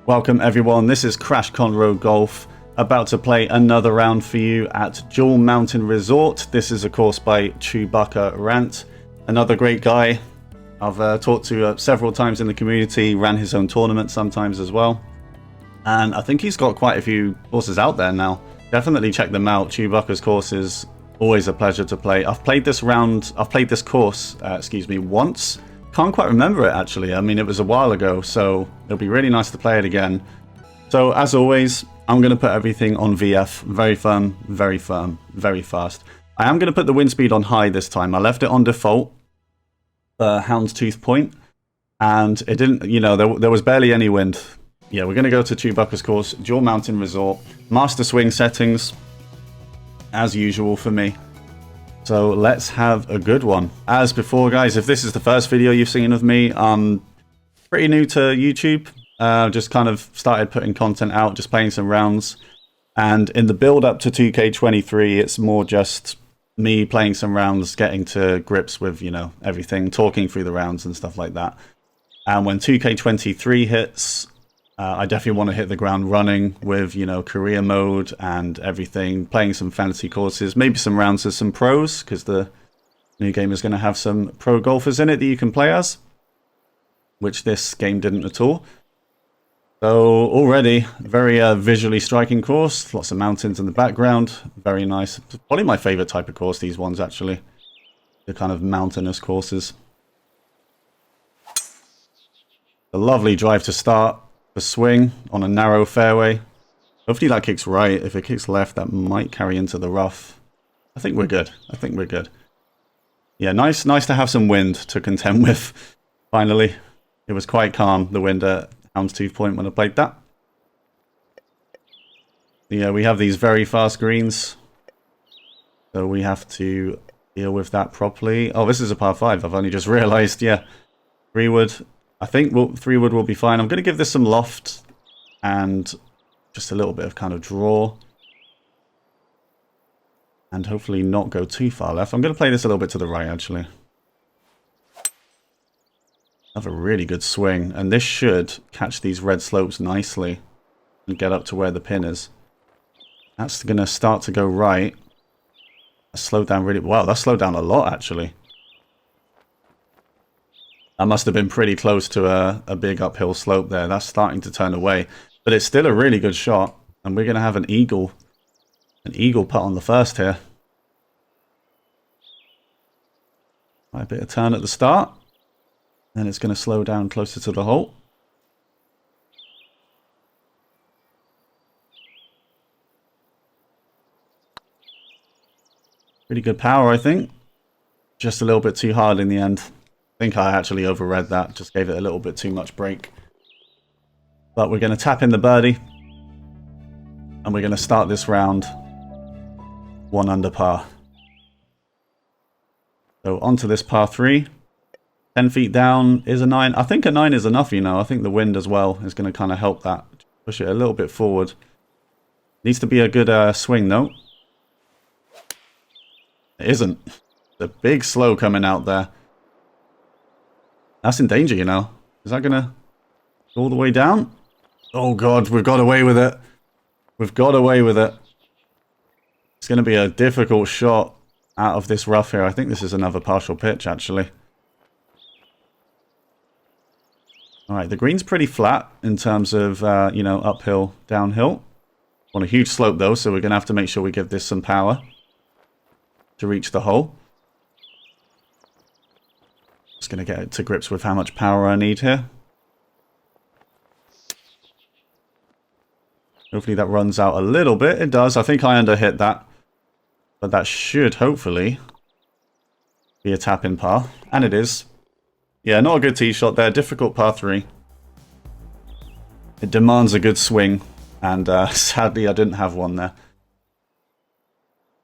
Welcome everyone, this is Crash Conroe Golf, about to play another round for you at Jewel Mountain Resort. This is a course by Chewbacca Rant, another great guy I've talked to several times in the community, ran his own tournament sometimes as well. And I think he's got quite a few courses out there now. Definitely check them out. Chewbacca's course is always a pleasure to play. I've played this course, once. Can't quite remember it actually. I mean, it was a while ago, so it'll be really nice to play it again. So as always, I'm going to put everything on VF. Very firm, very fast. I am going to put the wind speed on high this time. I left it on default, houndstooth point, and it didn't, you know, there was barely any wind. Yeah, we're going to go to Chewbacca's course, Jewel Mountain Resort. Master swing settings, as usual for me. So let's have a good one. As before, guys, if this is the first video you've seen of me, I'm pretty new to YouTube. Just kind of started putting content out, just playing some rounds. And in the build up to 2K23, it's more just me playing some rounds, getting to grips with, you know, everything, talking through the rounds and stuff like that. And when 2K23 hits, I definitely want to hit the ground running with, you know, career mode and everything, playing some fantasy courses, maybe some rounds with some pros, because the new game is going to have some pro golfers in it that you can play as, which this game didn't at all. So already, very visually striking course, lots of mountains in the background, very nice. Probably my favorite type of course, these ones actually, the kind of mountainous courses. A lovely drive to start. A swing on a narrow fairway. Hopefully that kicks right. If it kicks left, that might carry into the rough. I think we're good. Yeah, nice to have some wind to contend with. Finally, it was quite calm, the wind at Houndstooth Point when I played that. Yeah, we have these very fast greens, so we have to deal with that properly. Oh, this is a par 5. I've only just realized. Yeah, 3-wood. I think 3-wood will be fine. I'm going to give this some loft and just a little bit of kind of draw. And hopefully not go too far left. I'm going to play this a little bit to the right, actually. Have a really good swing. And this should catch these red slopes nicely and get up to where the pin is. That's going to start to go right. That slowed down really well. That slowed down a lot, actually. That must have been pretty close to a big uphill slope there. That's starting to turn away. But it's still a really good shot. And we're going to have an eagle putt on the first here. A bit of turn at the start. Then it's going to slow down closer to the hole. Pretty good power, I think. Just a little bit too hard in the end. I think I actually overread that, just gave it a little bit too much break. But we're going to tap in the birdie. And we're going to start this round 1 under par. So onto this par 3. 10 feet down is a 9. I think a 9 is enough, you know. I think the wind as well is going to kind of help that. Push it a little bit forward. Needs to be a good swing though. It isn't. The big slow coming out there. That's in danger, you know. Is that going to go all the way down? Oh, God, we've got away with it. We've got away with it. It's going to be a difficult shot out of this rough here. I think this is another partial pitch, actually. All right, the green's pretty flat in terms of, you know, uphill, downhill. On a huge slope, though, so we're going to have to make sure we give this some power to reach the hole. Just going to get to grips with how much power I need here. Hopefully that runs out a little bit. It does. I think I underhit that. But that should hopefully be a tap-in par. And it is. Yeah, not a good tee shot there. Difficult par 3. It demands a good swing. And sadly I didn't have one there.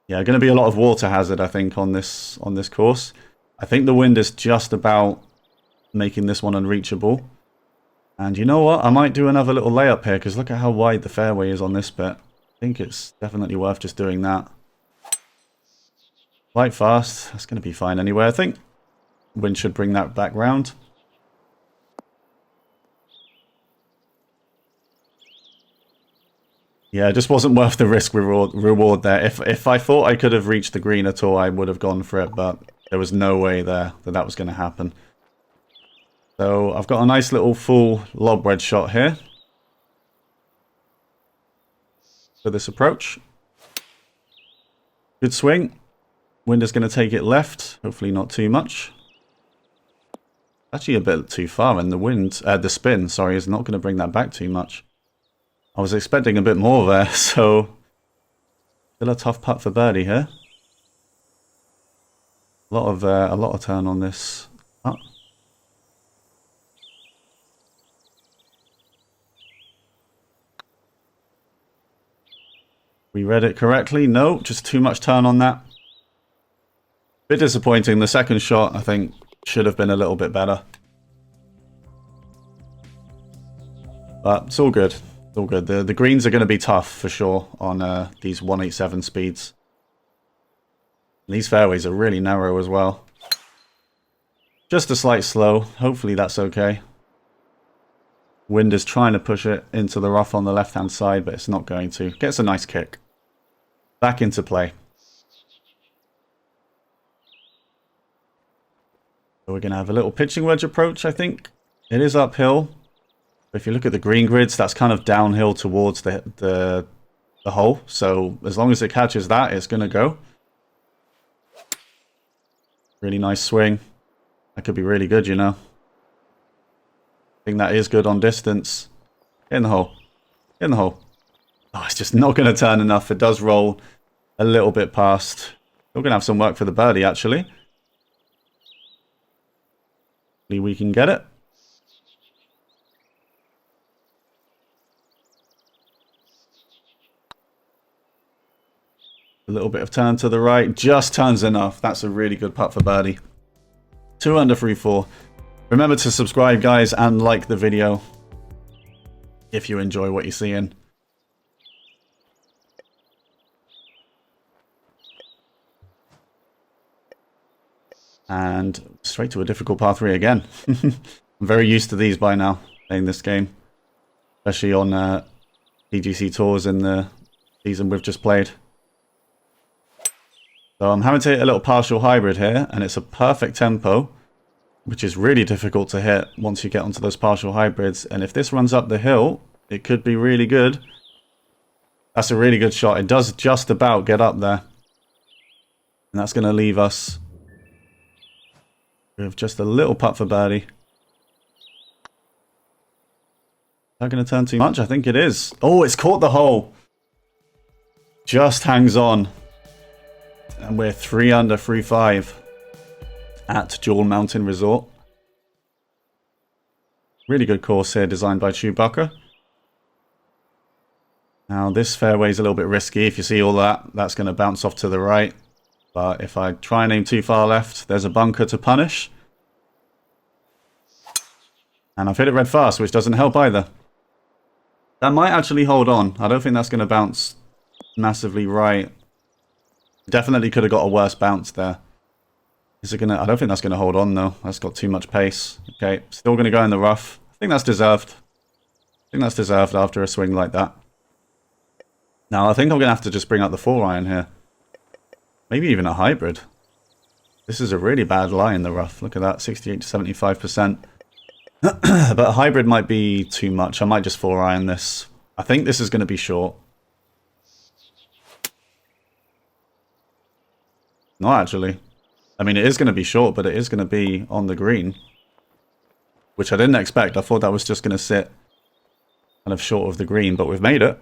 Yeah, going to be a lot of water hazard, I think, on this course. I think the wind is just about making this one unreachable. And you know what? I might do another little layup here, because look at how wide the fairway is on this bit. I think it's definitely worth just doing that. Quite fast. That's going to be fine anyway, I think. Wind should bring that back round. Yeah, it just wasn't worth the risk reward there. If I thought I could have reached the green at all, I would have gone for it, but there was no way there that was going to happen. So I've got a nice little full lob wedge shot here for this approach. Good swing. Wind is going to take it left, hopefully not too much. Actually a bit too far, and the spin, sorry, is not going to bring that back too much. I was expecting a bit more there, so still a tough putt for birdie here. A lot of turn on this putt. We read it correctly. No, just too much turn on that. Bit disappointing. The second shot, I think, should have been a little bit better. But it's all good. It's all good. The greens are going to be tough for sure on these 187 speeds. And these fairways are really narrow as well. Just a slight slow. Hopefully that's okay. Wind is trying to push it into the rough on the left-hand side, but it's not going to. Gets a nice kick. Back into play. So we're going to have a little pitching wedge approach, I think. It is uphill. If you look at the green grids, that's kind of downhill towards the hole. So as long as it catches that, it's going to go. Really nice swing. That could be really good, you know. I think that is good on distance. Get in the hole. Get in the hole. Oh, it's just not going to turn enough. It does roll a little bit past. We're going to have some work for the birdie, actually. Hopefully we can get it. A little bit of turn to the right. Just turns enough. That's a really good putt for birdie. 2 under 3-4. Remember to subscribe, guys, and like the video if you enjoy what you're seeing. And straight to a difficult par 3 again. I'm very used to these by now, playing this game. Especially on PGC tours in the season we've just played. So I'm having to hit a little partial hybrid here, and it's a perfect tempo, which is really difficult to hit once you get onto those partial hybrids. And if this runs up the hill, it could be really good. That's a really good shot. It does just about get up there. And that's going to leave us with just a little putt for birdie. Is that going to turn too much? I think it is. Oh, it's caught the hole. Just hangs on. And we're 3 under 3-5 at Jewel Mountain Resort. Really good course here, designed by Chewbacca. Now this fairway is a little bit risky. If you see all that, that's going to bounce off to the right. But if I try and aim too far left, there's a bunker to punish. And I've hit it red fast, which doesn't help either. That might actually hold on. I don't think that's going to bounce massively right. Definitely could have got a worse bounce there. Is it gonna? I don't think that's gonna hold on though. That's got too much pace. Okay, still gonna go in the rough. I think that's deserved. I think that's deserved after a swing like that. Now I think I'm gonna have to just bring out the 4-iron here. Maybe even a hybrid. This is a really bad lie in the rough. Look at that, 68 to 75%. But a hybrid might be too much. I might just 4-iron this. I think this is gonna be short. Not actually. I mean, it is going to be short, but it is going to be on the green. Which I didn't expect. I thought that was just going to sit kind of short of the green, but we've made it.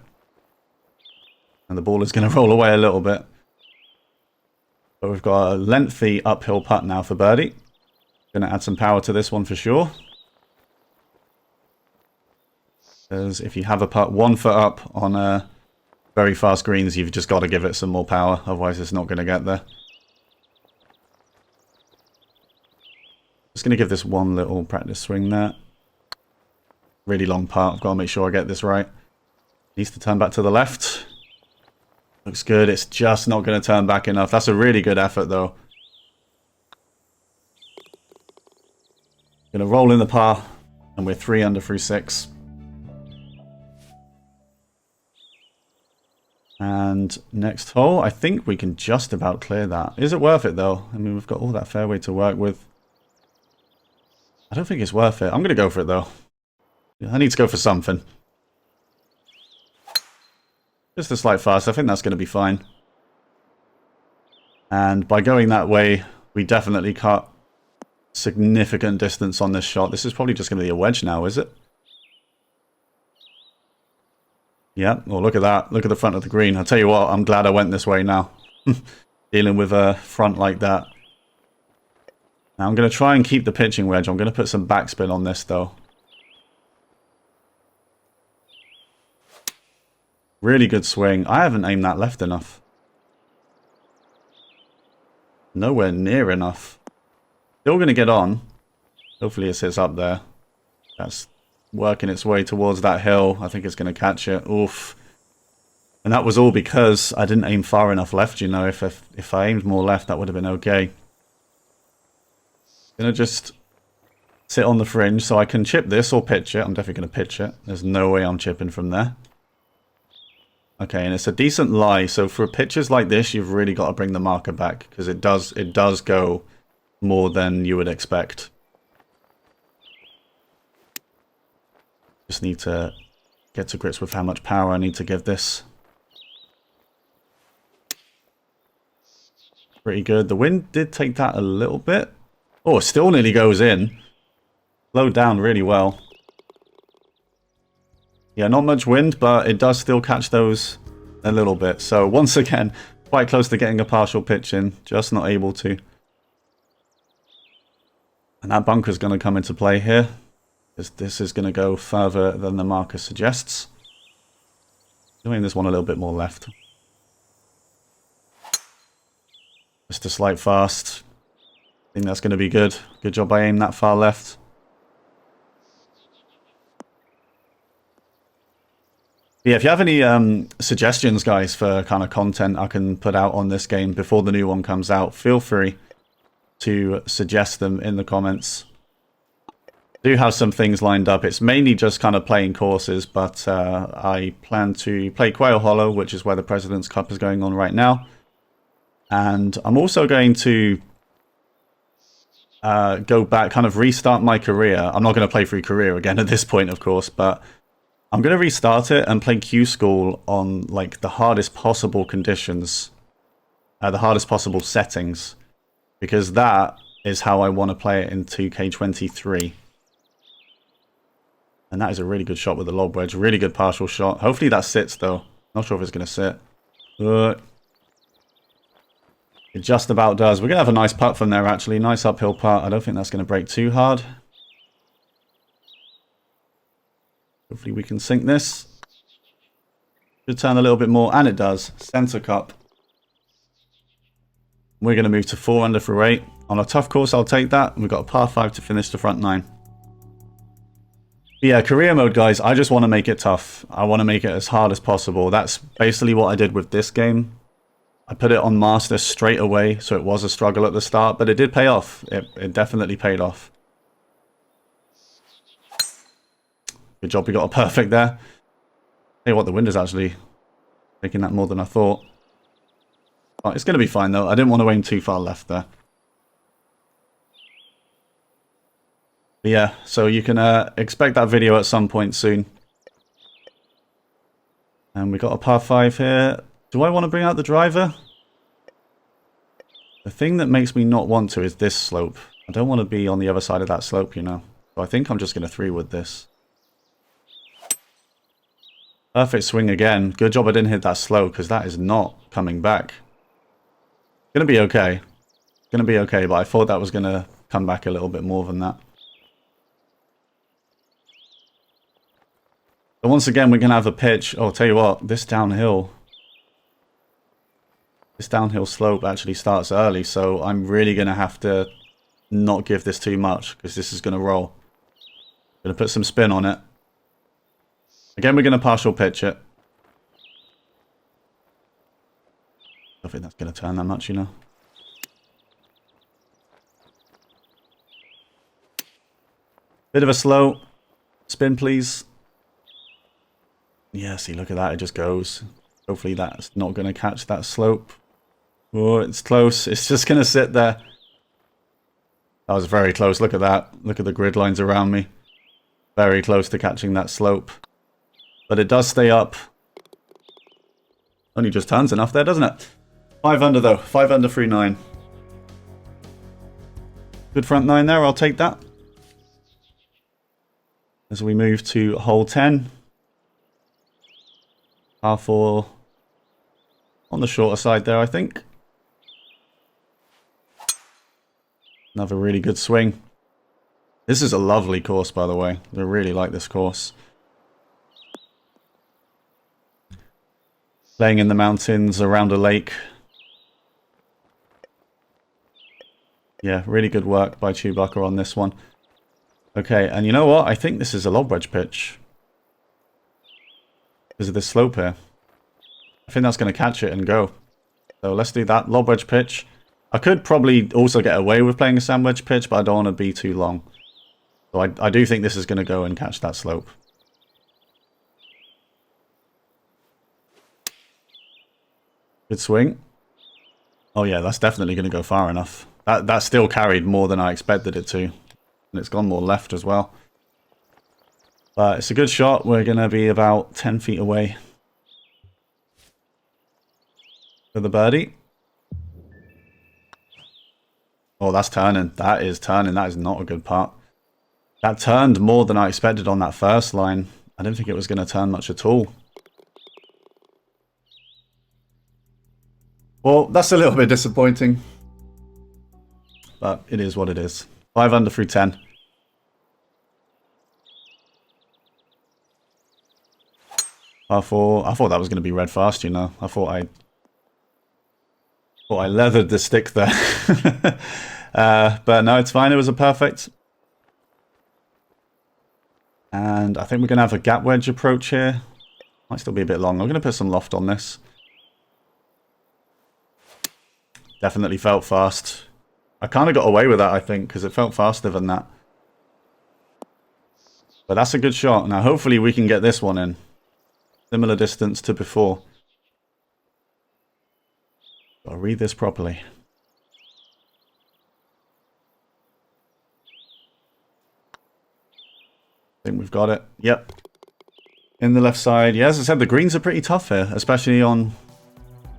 And the ball is going to roll away a little bit. But we've got a lengthy uphill putt now for birdie. Going to add some power to this one for sure. Because if you have a putt 1 foot up on very fast greens, you've just got to give it some more power. Otherwise, it's not going to get there. Just going to give this one little practice swing there. Really long part. I've got to make sure I get this right. Needs to turn back to the left. Looks good. It's just not going to turn back enough. That's a really good effort, though. Going to roll in the par, and we're 3 under 3-6. And next hole, I think we can just about clear that. Is it worth it though? I mean, we've got all that fairway to work with. I don't think it's worth it. I'm going to go for it though. I need to go for something. Just a slight fast. I think that's going to be fine. And by going that way, we definitely cut significant distance on this shot. This is probably just going to be a wedge now, is it? Yeah. Oh, look at that. Look at the front of the green. I'll tell you what, I'm glad I went this way now. Dealing with a front like that. Now I'm going to try and keep the pitching wedge. I'm going to put some backspin on this, though. Really good swing. I haven't aimed that left enough. Nowhere near enough. Still going to get on. Hopefully it sits up there. That's working its way towards that hill. I think it's going to catch it. Oof. And that was all because I didn't aim far enough left, you know. If I aimed more left, that would have been okay. Going to just sit on the fringe so I can chip this or pitch it. I'm definitely going to pitch it. There's no way I'm chipping from there. Okay, and it's a decent lie. So for pitches like this, you've really got to bring the marker back because it does go more than you would expect. Just need to get to grips with how much power I need to give this. Pretty good. The wind did take that a little bit. Oh, it still nearly goes in. Slowed down really well. Yeah, not much wind, but it does still catch those a little bit. So once again, quite close to getting a partial pitch in. Just not able to. And that bunker's going to come into play here. This is going to go further than the marker suggests. Doing this one a little bit more left. Just a slight fast. I think that's going to be good. Good job I aimed that far left. Yeah, if you have any suggestions, guys, for kind of content I can put out on this game before the new one comes out, feel free to suggest them in the comments. I do have some things lined up. It's mainly just kind of playing courses, but I plan to play Quail Hollow, which is where the President's Cup is going on right now. And I'm also going to go back, kind of restart my career. I'm not going to play through career again at this point, of course, but I'm going to restart it and play Q School on like the hardest possible conditions, the hardest possible settings, because that is how I want to play it in 2K23. And that is a really good shot with the lob wedge, really good partial shot. Hopefully that sits though. Not sure if it's going to sit. It just about does. We're going to have a nice putt from there actually, nice uphill putt. I don't think that's going to break too hard. Hopefully we can sink this. Should turn a little bit more, and it does. Center cup. We're going to move to 4 under for 8. On a tough course, I'll take that. We've got a par 5 to finish the front 9. But yeah, career mode, guys, I just want to make it tough. I want to make it as hard as possible. That's basically what I did with this game. I put it on Master straight away, so it was a struggle at the start, but it did pay off. It definitely paid off. Good job, we got a perfect there. Tell you what, the wind is actually making that more than I thought. Oh, it's going to be fine, though. I didn't want to aim too far left there. But yeah, so you can expect that video at some point soon. And we got a par 5 here. Do I want to bring out the driver? The thing that makes me not want to is this slope. I don't want to be on the other side of that slope, you know. So I think I'm just going to 3-wood this. Perfect swing again. Good job I didn't hit that slow, because that is not coming back. It's going to be okay. It's going to be okay, but I thought that was going to come back a little bit more than that. So once again, we're going to have a pitch. Oh, I'll tell you what, this downhill slope actually starts early, so I'm really going to have to not give this too much, because this is going to roll. Going to put some spin on it. Again, we're going to partial pitch it. I don't think that's going to turn that much, you know. Bit of a slow spin, please. Yeah, see, look at that. It just goes. Hopefully that's not going to catch that slope. Oh, it's close. It's just going to sit there. That was very close. Look at that. Look at the grid lines around me. Very close to catching that slope. But it does stay up. Only just turns enough there, doesn't it? 5 under though. 5 under 3-9. Good front 9 there. I'll take that. As we move to hole 10. Par 4 on the shorter side there, I think. Another really good swing. This is a lovely course, by the way. I really like this course. Playing in the mountains around a lake. Yeah, really good work by Chewbacca on this one. Okay, and you know what? I think this is a lob wedge pitch. Because of this slope here. I think that's going to catch it and go. So let's do that. Lob wedge pitch. I could probably also get away with playing a sand wedge pitch, but I don't want to be too long. So I do think this is going to go and catch that slope. Good swing. Oh yeah, that's definitely going to go far enough. That still carried more than I expected it to. And it's gone more left as well. But it's a good shot. We're going to be about 10 feet away for the birdie. Oh, that's turning. That is turning. That is not a good putt. That turned more than I expected on that first line. I didn't think it was going to turn much at all. Well, that's a little bit disappointing. But it is what it is. 5 under through 10. Par 4. I thought that was going to be red fast, you know. I thought I leathered the stick there. But no, it's fine. It was a perfect. And I think we're going to have a gap wedge approach here. Might still be a bit long. I'm going to put some loft on this. Definitely felt fast. I kind of got away with that, I think, because it felt faster than that. But that's a good shot. Now, hopefully we can get this one in. Similar distance to before. I'll read this properly. I think we've got it. Yep. In the left side. Yeah, as I said, the greens are pretty tough here, especially on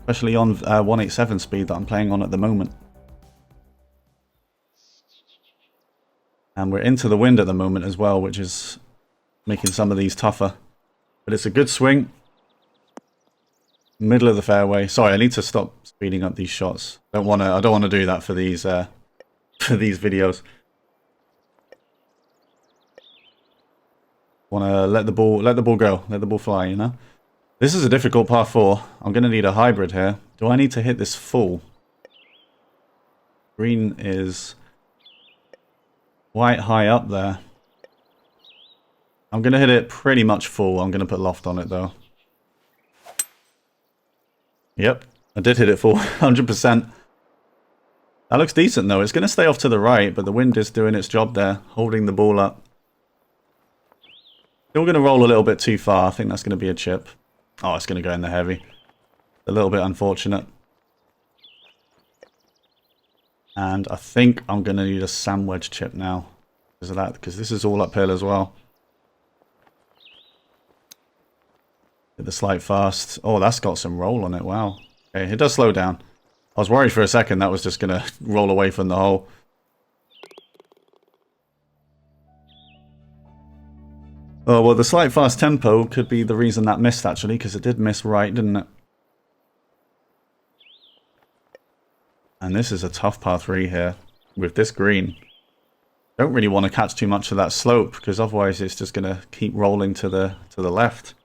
187 speed that I'm playing on at the moment. And we're into the wind at the moment as well, which is making some of these tougher. But it's a good swing. Middle of the fairway. Sorry, I need to stop speeding up these shots. I don't want to do that for these videos. Want to let the ball go, let the ball fly, you know. This is a difficult par 4. I'm going to need a hybrid here. Do I need to hit this full? Green is quite high up there. I'm going to hit it pretty much full. I'm going to put loft on it though. Yep, I did hit it full, 100%. That looks decent though. It's going to stay off to the right, but the wind is doing its job there, holding the ball up. Still going to roll a little bit too far. I think that's going to be a chip. Oh, it's going to go in the heavy. A little bit unfortunate. And I think I'm going to need a sand wedge chip now. Because of that, because this is all uphill as well. Hit the slight fast. Oh, that's got some roll on it. Wow. Okay, it does slow down. I was worried for a second that was just going to roll away from the hole. Oh, well, the slight fast tempo could be the reason that missed, actually, because it did miss right, didn't it? And this is a tough par 3 here with this green. Don't really want to catch too much of that slope, because otherwise it's just going to keep rolling to the left.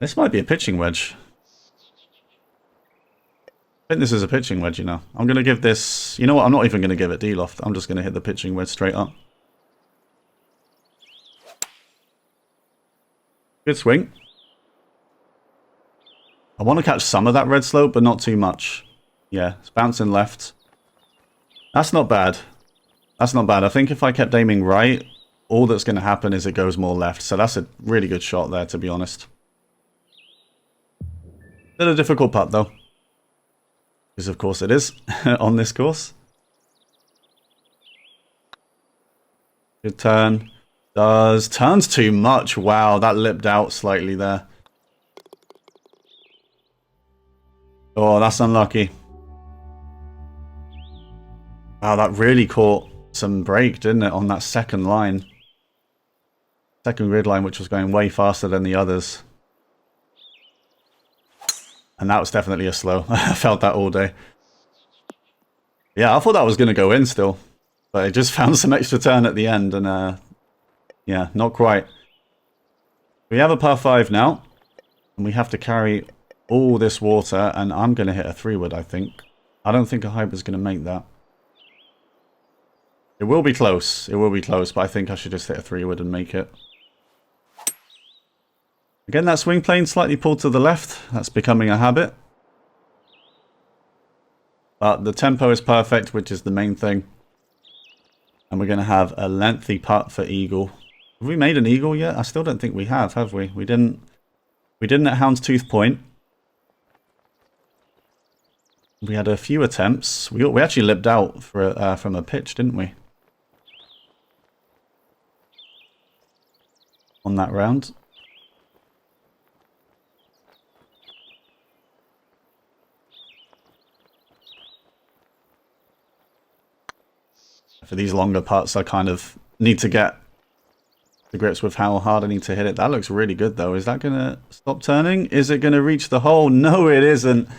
This might be a pitching wedge. I think this is a pitching wedge, you know. I'm going to give this... You know what? I'm not even going to give it D-loft. I'm just going to hit the pitching wedge straight up. Good swing. I want to catch some of that red slope, but not too much. Yeah, it's bouncing left. That's not bad. That's not bad. I think if I kept aiming right, all that's going to happen is it goes more left. So that's a really good shot there, to be honest. Still a difficult putt though. Because of course it is on this course. Good turn. Turns too much. Wow, that lipped out slightly there. Oh, that's unlucky. Wow, that really caught some brake, didn't it, on that second line. Second grid line, which was going way faster than the others. And that was definitely a slow. I felt that all day. Yeah, I thought that was going to go in still. But it just found some extra turn at the end. And yeah, not quite. We have a par 5 now. And we have to carry all this water. And I'm going to hit a 3-wood, I think. I don't think a hybrid's going to make that. It will be close. It will be close. But I think I should just hit a 3-wood and make it. Again, that swing plane slightly pulled to the left. That's becoming a habit. But the tempo is perfect, which is the main thing. And we're going to have a lengthy putt for eagle. Have we made an eagle yet? I still don't think we have we? We didn't at Houndstooth Point. We had a few attempts. We actually lipped out for from a pitch, didn't we? On that round. For these longer putts, I kind of need to get the grips with how hard I need to hit it. That looks really good, though. Is that going to stop turning? Is it going to reach the hole? No, it isn't.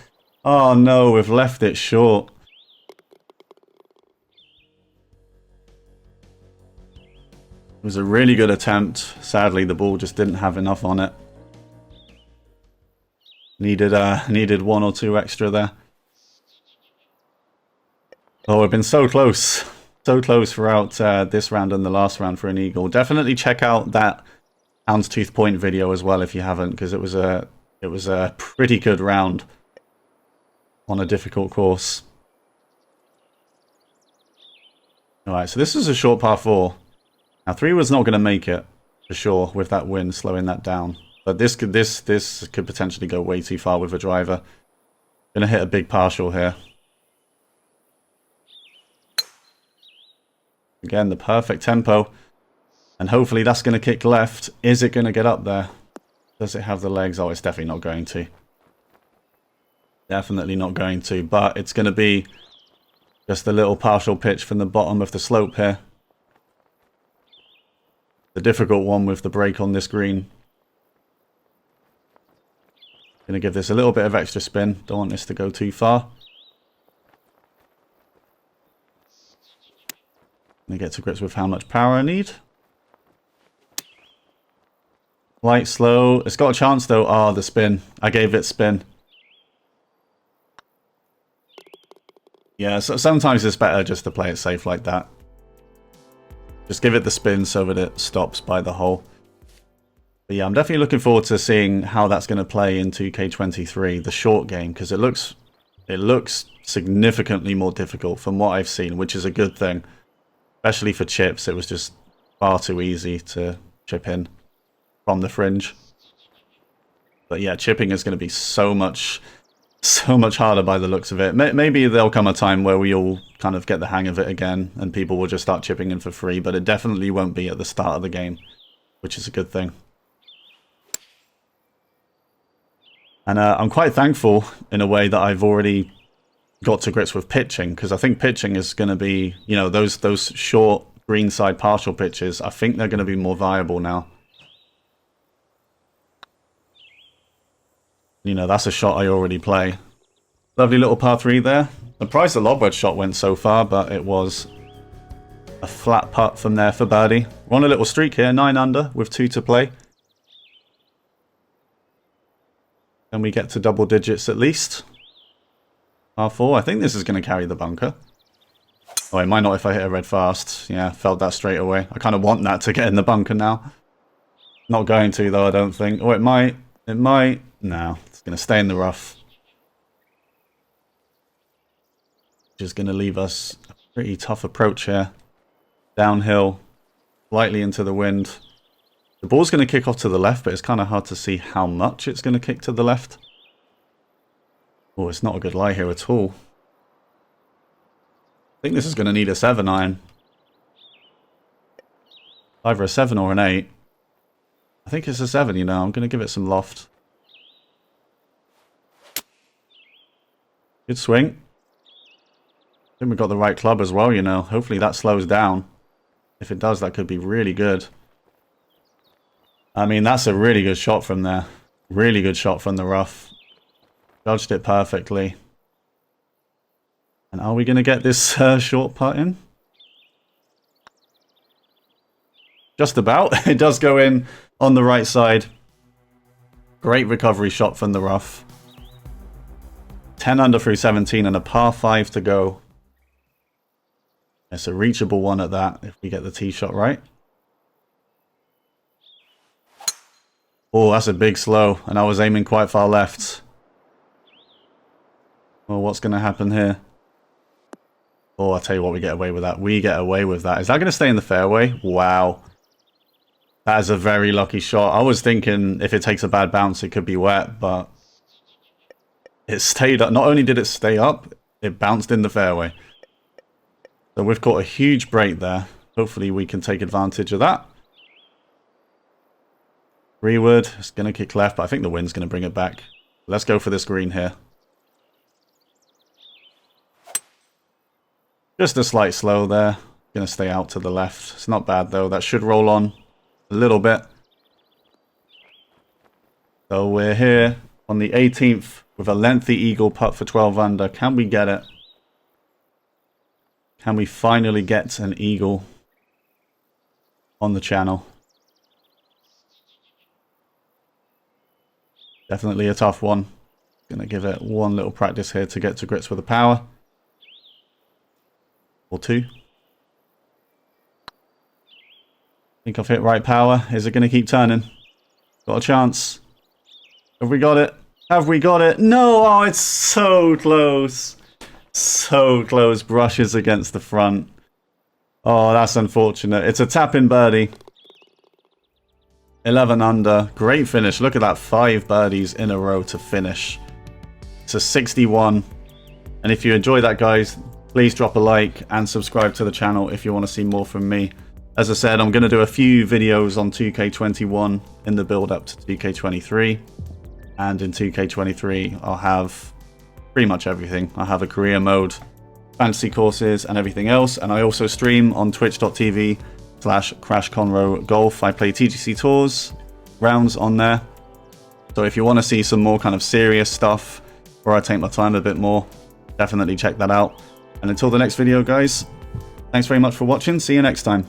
Oh, no, we've left it short. It was a really good attempt. Sadly, the ball just didn't have enough on it. Needed 1 or 2 extra there. Oh, we've been so close. So close throughout this round and the last round for an eagle. Definitely check out that Houndstooth Point video as well if you haven't, because it was a pretty good round on a difficult course. All right, so this is a short par 4. Now 3 was not going to make it for sure with that wind slowing that down, but this could potentially go way too far with a driver. Gonna hit a big partial here. Again, the perfect tempo. And hopefully that's going to kick left. Is it going to get up there? Does it have the legs? Oh, it's definitely not going to. Definitely not going to. But it's going to be just a little partial pitch from the bottom of the slope here. The difficult one with the break on this green. Going to give this a little bit of extra spin. Don't want this to go too far. Let me get to grips with how much power I need. Light, slow. It's got a chance though. Ah, the spin. I gave it spin. Yeah, so sometimes it's better just to play it safe like that. Just give it the spin so that it stops by the hole. But yeah, I'm definitely looking forward to seeing how that's going to play in 2K23, the short game, because it looks significantly more difficult from what I've seen, which is a good thing. Especially for chips, it was just far too easy to chip in from the fringe. But yeah, chipping is going to be so much harder by the looks of it. Maybe there'll come a time where we all kind of get the hang of it again and people will just start chipping in for free, but it definitely won't be at the start of the game, which is a good thing. And I'm quite thankful in a way that I've already got to grips with pitching, because I think pitching is going to be, you know, those short greenside partial pitches, I think they're going to be more viable now. You know, that's a shot I already play. Lovely little par 3 there. Surprised the lobwedge shot went so far, but it was a flat putt from there for birdie. We're on a little streak here, 9 under with 2 to play. Then we get to double digits at least. Par 4. I think this is going to carry the bunker. Oh, it might not if I hit a red fast. Yeah, felt that straight away. I kind of want that to get in the bunker now. Not going to, though, I don't think. Oh, it might. It might. No, it's going to stay in the rough. Which is going to leave us a pretty tough approach here. Downhill. Slightly into the wind. The ball's going to kick off to the left, but it's kind of hard to see how much it's going to kick to the left. Oh, it's not a good lie here at all. I think this is going to need a 7 iron. Either a 7 or an 8. I think it's a 7, you know. I'm going to give it some loft. Good swing. I think we've got the right club as well, you know. Hopefully that slows down. If it does, that could be really good. I mean, that's a really good shot from there. Really good shot from the rough. Judged it perfectly. And are we going to get this short putt in? Just about. It does go in on the right side. Great recovery shot from the rough. 10 under through 17 and a par 5 to go. It's a reachable one at that if we get the tee shot right. Oh, that's a big slow, and I was aiming quite far left. Well, what's going to happen here? Oh, I'll tell you what, we get away with that. We get away with that. Is that going to stay in the fairway? Wow. That is a very lucky shot. I was thinking if it takes a bad bounce, it could be wet, but it stayed up. Not only did it stay up, it bounced in the fairway. So we've got a huge break there. Hopefully we can take advantage of that. Rearward, it's going to kick left, but I think the wind's going to bring it back. Let's go for this green here. Just a slight slow there. Going to stay out to the left. It's not bad though. That should roll on a little bit. So we're here on the 18th with a lengthy eagle putt for 12 under. Can we get it? Can we finally get an eagle on the channel? Definitely a tough one. Gonna give it one little practice here to get to grips with the power. Or two. Think I've hit right power. Is it gonna keep turning? Got a chance. Have we got it? Have we got it? No! Oh, it's so close. So close. Brushes against the front. Oh, that's unfortunate. It's a tap-in birdie. 11 under. Great finish. Look at that. 5 birdies in a row to finish. It's a 61. And if you enjoy that, guys, please drop a like and subscribe to the channel if you want to see more from me. As I said, I'm going to do a few videos on 2K21 in the build-up to 2K23. And in 2K23, I'll have pretty much everything. I have a career mode, fantasy courses, and everything else. And I also stream on twitch.tv/CrashConroeGolf. I play TGC Tours rounds on there. So if you want to see some more kind of serious stuff where I take my time a bit more, definitely check that out. And until the next video, guys, thanks very much for watching. See you next time.